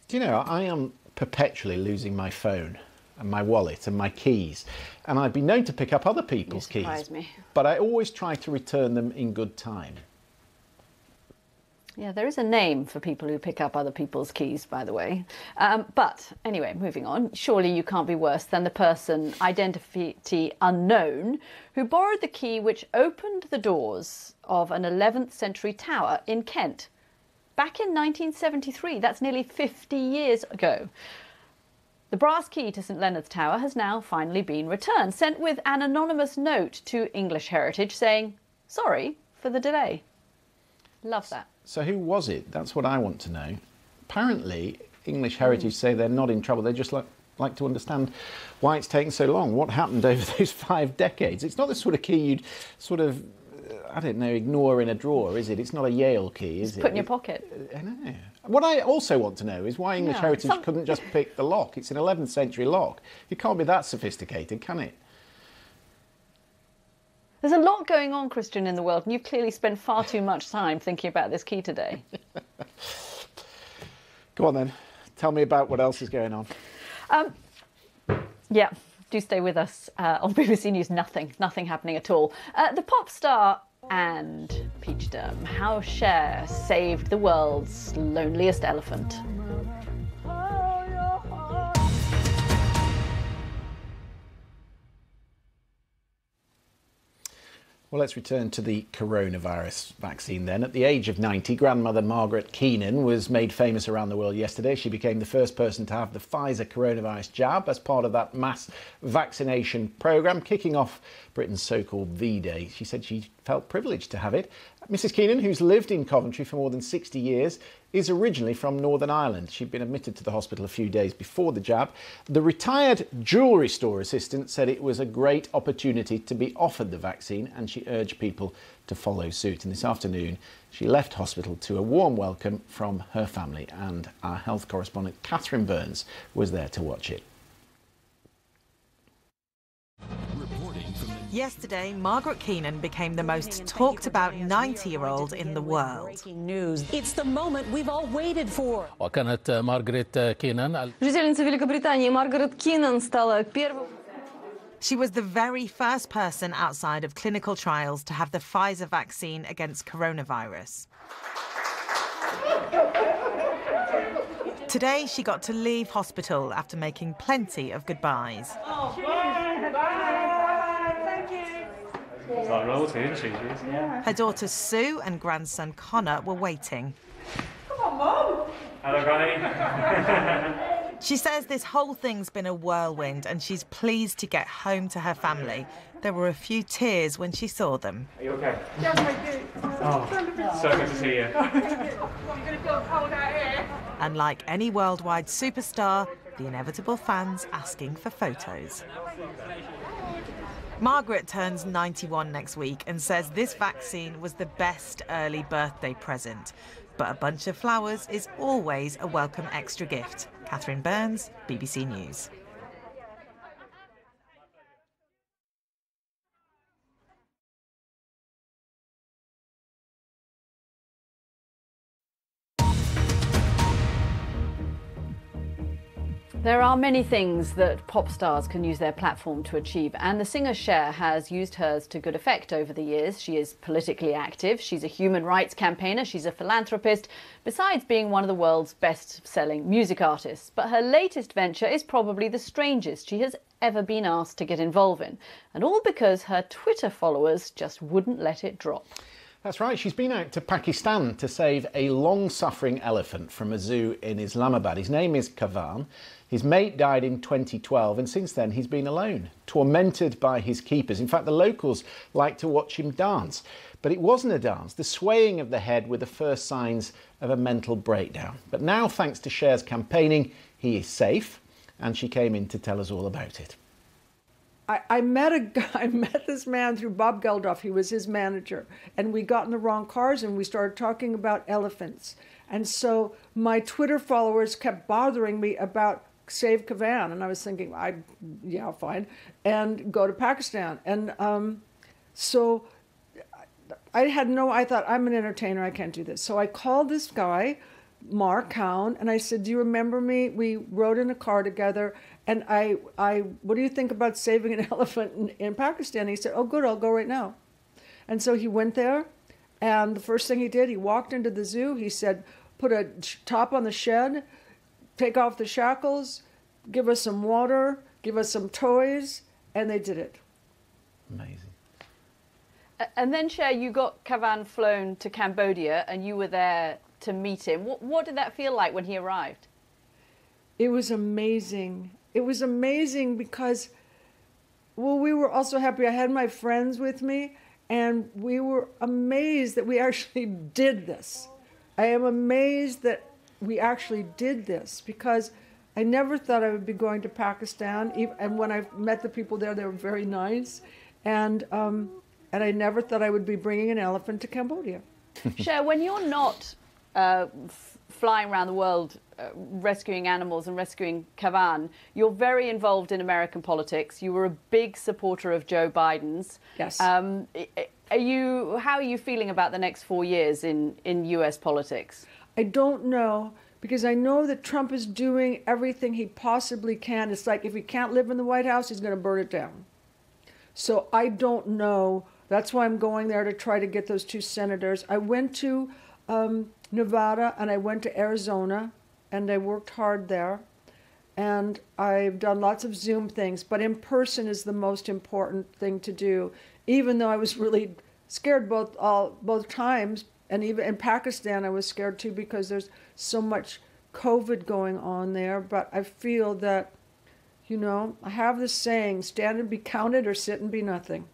Do you know, I am perpetually losing my phone and my wallet and my keys. And I'd be known to pick up other people's keys, but I always try to return them in good time. Yeah, there is a name for people who pick up other people's keys, by the way. But anyway, moving on. Surely you can't be worse than the person, identity unknown, who borrowed the key which opened the doors of an 11th century tower in Kent. Back in 1973, that's nearly 50 years ago. The brass key to St Leonard's Tower has now finally been returned, sent with an anonymous note to English Heritage saying, sorry for the delay. Love that. So who was it? That's what I want to know. Apparently, English Heritage say they're not in trouble. They just like to understand why it's taken so long. What happened over those 5 decades? It's not the sort of key you'd sort of, I don't know, ignore in a drawer, is it? It's not a Yale key, is it? Put in your pocket. I know. What I also want to know is why English Heritage couldn't just pick the lock. It's an 11th century lock. It can't be that sophisticated, can it? There's a lot going on, Christian, in the world, and you've clearly spent far too much time thinking about this key today. Go on then. Tell me about what else is going on. Yeah, do stay with us on BBC News. Nothing happening at all. The pop star and peachdom. How Cher saved the world's loneliest elephant. Well, let's return to the coronavirus vaccine then. At the age of 90, grandmother Margaret Keenan was made famous around the world yesterday. She became the first person to have the Pfizer coronavirus jab as part of that mass vaccination programme, kicking off Britain's so-called V-Day. She said she felt privileged to have it. Mrs Keenan, who's lived in Coventry for more than 60 years, is originally from Northern Ireland. She'd been admitted to the hospital a few days before the jab. The retired jewellery store assistant said it was a great opportunity to be offered the vaccine, and she urged people to follow suit. And this afternoon, she left hospital to a warm welcome from her family, and our health correspondent Catherine Burns was there to watch it. Yesterday, Margaret Keenan became the most talked about 90-year-old in the world. Breaking news. It's the moment we've all waited for. وكانت مارغريت كينان. Жительница Великобритании Маргарет Киннан стала первой. She was the very first person outside of clinical trials to have the Pfizer vaccine against coronavirus. Today, she got to leave hospital after making plenty of goodbyes. Her daughter Sue and grandson Connor were waiting. Come on, Mum! Hello, Granny. She says this whole thing's been a whirlwind and she's pleased to get home to her family. There were a few tears when she saw them. Are you okay? Yes, I do. Oh, so good to see you. You're going to feel cold out here. And like any worldwide superstar, the inevitable fans asking for photos. Margaret turns 91 next week and says this vaccine was the best early birthday present. But a bunch of flowers is always a welcome extra gift. Catherine Burns, BBC News. There are many things that pop stars can use their platform to achieve, and the singer Cher has used hers to good effect over the years. She is politically active, she's a human rights campaigner, she's a philanthropist, besides being one of the world's best-selling music artists. But her latest venture is probably the strangest she has ever been asked to get involved in, and all because her Twitter followers just wouldn't let it drop. That's right, she's been out to Pakistan to save a long-suffering elephant from a zoo in Islamabad. His name is Kavan. His mate died in 2012 and since then he's been alone, tormented by his keepers. In fact, the locals like to watch him dance. But it wasn't a dance. The swaying of the head were the first signs of a mental breakdown. But now, thanks to Cher's campaigning, he is safe, and she came in to tell us all about it. I met this man through Bob Geldof. He was his manager. And we got in the wrong cars and we started talking about elephants. And so my Twitter followers kept bothering me about Save Kavan. And I was thinking, yeah, fine. And go to Pakistan. And so I thought, I'm an entertainer, I can't do this. So I called this guy, Mark Cowan, and I said, do you remember me? We rode in a car together, and what do you think about saving an elephant in Pakistan? He said, oh, good, I'll go right now. And so he went there, and the first thing he did, he walked into the zoo. He said, put a top on the shed, take off the shackles, give us some water, give us some toys, and they did it. Amazing. And then, Cher, you got Kavan flown to Cambodia, and you were there to meet him. What did that feel like when he arrived? It was amazing. It was amazing because, well, we were also happy. I had my friends with me, and we were amazed that we actually did this. I am amazed that we actually did this because I never thought I would be going to Pakistan. And when I met the people there, they were very nice. And I never thought I would be bringing an elephant to Cambodia. Cher, when you're not flying around the world rescuing animals and rescuing Kavan, you're very involved in American politics. You were a big supporter of Joe Biden's. Yes. How are you feeling about the next 4 years in US politics? I don't know, because I know that Trump is doing everything he possibly can. It's like if he can't live in the White House, he's going to burn it down. So I don't know. That's why I'm going there to try to get those 2 senators. I went to Nevada and I went to Arizona, and I worked hard there. And I've done lots of Zoom things, but in person is the most important thing to do, even though I was really scared both times. And even in Pakistan, I was scared too because there's so much COVID going on there. But I feel that, you know, I have this saying, stand and be counted or sit and be nothing.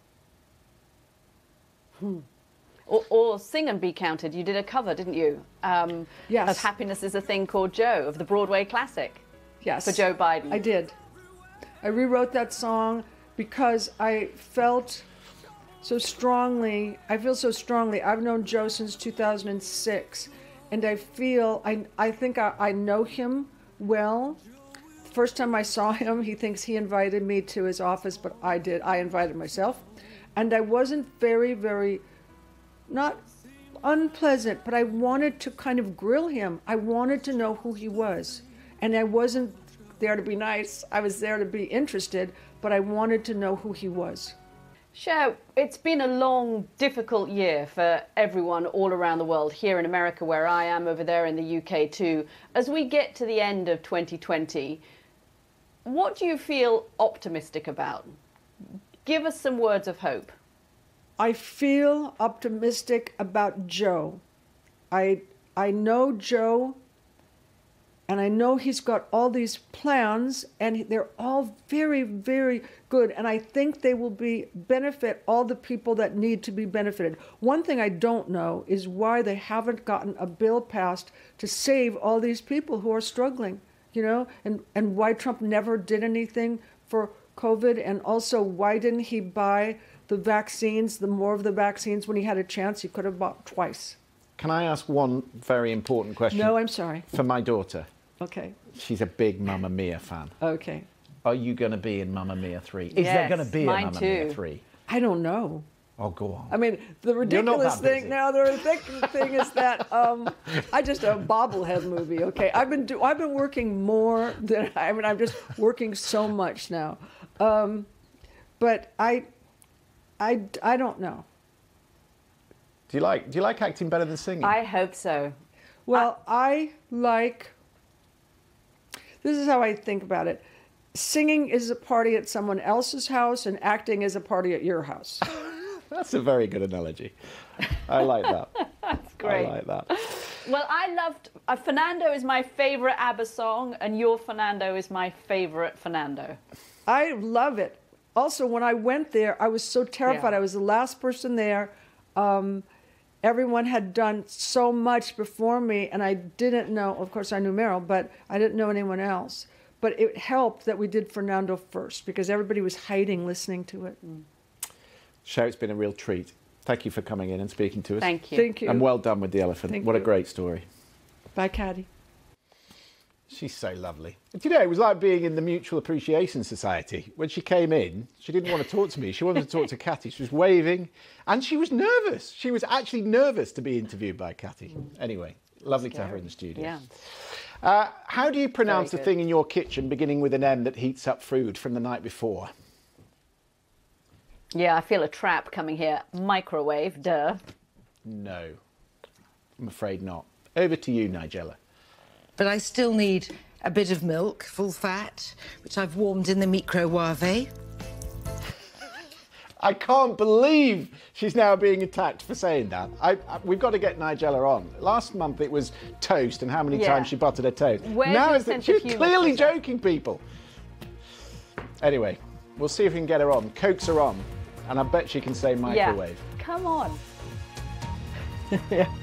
Or sing and be counted. You did a cover, didn't you? Yes. Of Happiness is a Thing Called Joe, of the Broadway classic. Yes. For Joe Biden. I did. I rewrote that song because I felt so strongly. I feel so strongly. I've known Joe since 2006, and I feel, I think I know him well. The first time I saw him, he thinks he invited me to his office, but I did. I invited myself. And I wasn't very, not unpleasant, but I wanted to kind of grill him. I wanted to know who he was. And I wasn't there to be nice. I was there to be interested, but I wanted to know who he was. Cher, it's been a long, difficult year for everyone all around the world, here in America where I am, over there in the UK too. As we get to the end of 2020, what do you feel optimistic about? Give us some words of hope. I feel optimistic about Joe. I know Joe, and I know he's got all these plans, and they're all very, very good. And I think they will benefit all the people that need to be benefited. One thing I don't know is why they haven't gotten a bill passed to save all these people who are struggling, you know, and why Trump never did anything for COVID, and also why didn't he buy the vaccines, more of the vaccines when he had a chance? He could have bought twice. Can I ask one very important question? No, I'm sorry. For my daughter. Okay. She's a big Mamma Mia fan. Okay. Are you going to be in Mamma Mia 3? Is there going to be a Mamma Mia 3? I don't know. Oh, go on. I mean, the ridiculous thing now, the ridiculous thing is that I just a bobblehead movie. Okay, I've been working more than I'm just working so much now, but I don't know. Do you like acting better than singing? I hope so. Well, this is how I think about it. Singing is a party at someone else's house, and acting is a party at your house. That's a very good analogy. I like that. That's great. I like that. Well, I loved... Fernando is my favourite ABBA song, and Your Fernando is my favourite Fernando. I love it. Also, when I went there, I was so terrified. Yeah. I was the last person there. Everyone had done so much before me, and I didn't know... Of course, I knew Meryl, but I didn't know anyone else. But it helped that we did Fernando first, because everybody was hiding, listening to it. Cher, it's been a real treat. Thank you for coming in and speaking to us. Thank you. Thank you. And well done with the elephant. What a great story. Bye, Katty. She's so lovely. Do you know, it was like being in the Mutual Appreciation Society. When she came in, she didn't want to talk to me. She wanted to talk to Katty. She was waving, and she was nervous. She was actually nervous to be interviewed by Katty. Anyway, Lovely to have her in the studio. Yeah. How do you pronounce the thing in your kitchen beginning with an M that heats up food from the night before? Yeah, I feel a trap coming here. Microwave, duh. No, I'm afraid not. Over to you, Nigella. But I still need a bit of milk, full fat, which I've warmed in the microwave. I can't believe she's now being attacked for saying that. We've got to get Nigella on. Last month it was toast and how many times she buttered her toast. Now she's clearly joking, people. Anyway, we'll see if we can get her on. Coax her on, and I bet she can say microwave. Yeah. Come on. Yeah.